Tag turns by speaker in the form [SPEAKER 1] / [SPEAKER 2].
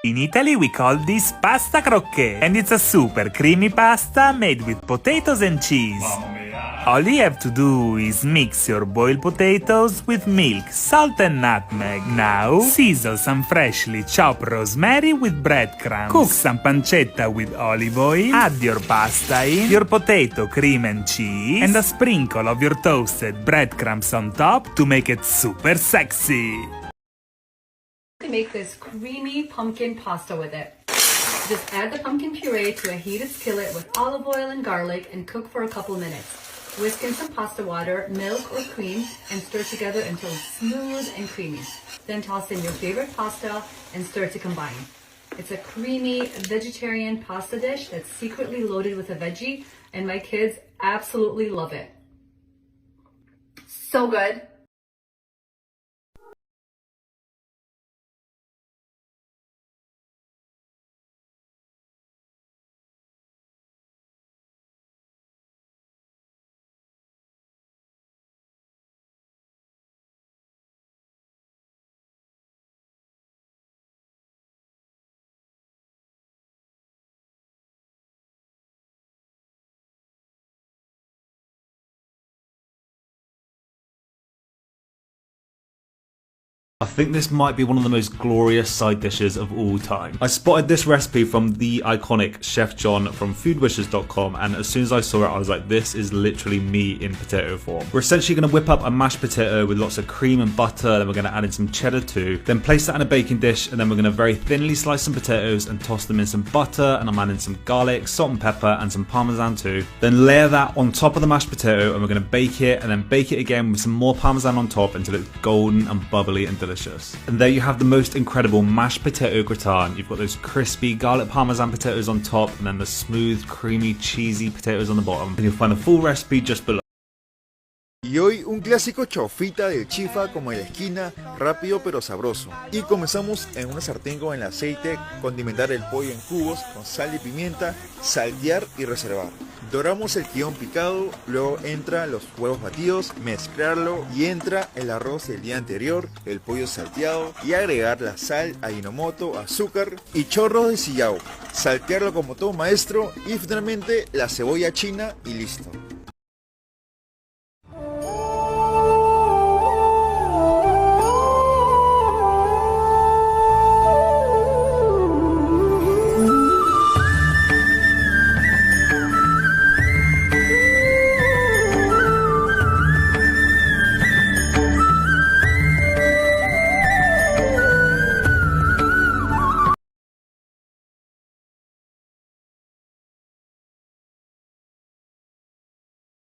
[SPEAKER 1] In Italy we call this pasta croquette, and it's a super creamy pasta made with potatoes and cheese. All you have to do is mix your boiled potatoes with milk, salt and nutmeg. Now, season some freshly chopped rosemary with breadcrumbs. Cook some pancetta with olive oil. Add your pasta in, your potato, cream and cheese, and a sprinkle of your toasted breadcrumbs on top to make it super sexy.
[SPEAKER 2] To make this creamy pumpkin pasta with it. Just add the pumpkin puree to a heated skillet with olive oil and garlic and cook for a couple minutes. Whisk in some pasta water, milk or cream, and stir together until it's smooth and creamy. Then toss in your favorite pasta and stir to combine. It's a creamy vegetarian pasta dish that's secretly loaded with a veggie, and my kids absolutely love it. So good.
[SPEAKER 3] I think this might be one of the most glorious side dishes of all time. I spotted this recipe from the iconic Chef John from foodwishes.com, and as soon as I saw it I was like, this is literally me in potato form. We're essentially going to whip up a mashed potato with lots of cream and butter, then we're going to add in some cheddar too, then place that in a baking dish, and then we're going to very thinly slice some potatoes and toss them in some butter, and I'm adding some garlic, salt and pepper and some parmesan too. Then layer that on top of the mashed potato and we're going to bake it, and then bake it again with some more parmesan on top until it's golden and bubbly and delicious. And there you have the most incredible mashed potato gratin. You've got those crispy garlic parmesan potatoes on top, and then the smooth, creamy, cheesy potatoes on the bottom. And you'll find a full recipe just below.
[SPEAKER 4] Y hoy un clásico chaufita de chifa como en la esquina, rápido pero sabroso. Y comenzamos en una sartén con el aceite, condimentar el pollo en cubos con sal y pimienta, saltear y reservar. Doramos el guión picado, luego entra los huevos batidos, mezclarlo y entra el arroz del día anterior, el pollo salteado y agregar la sal, ajinomoto, azúcar y chorros de sillao. Saltearlo como todo maestro y finalmente la cebolla china y listo.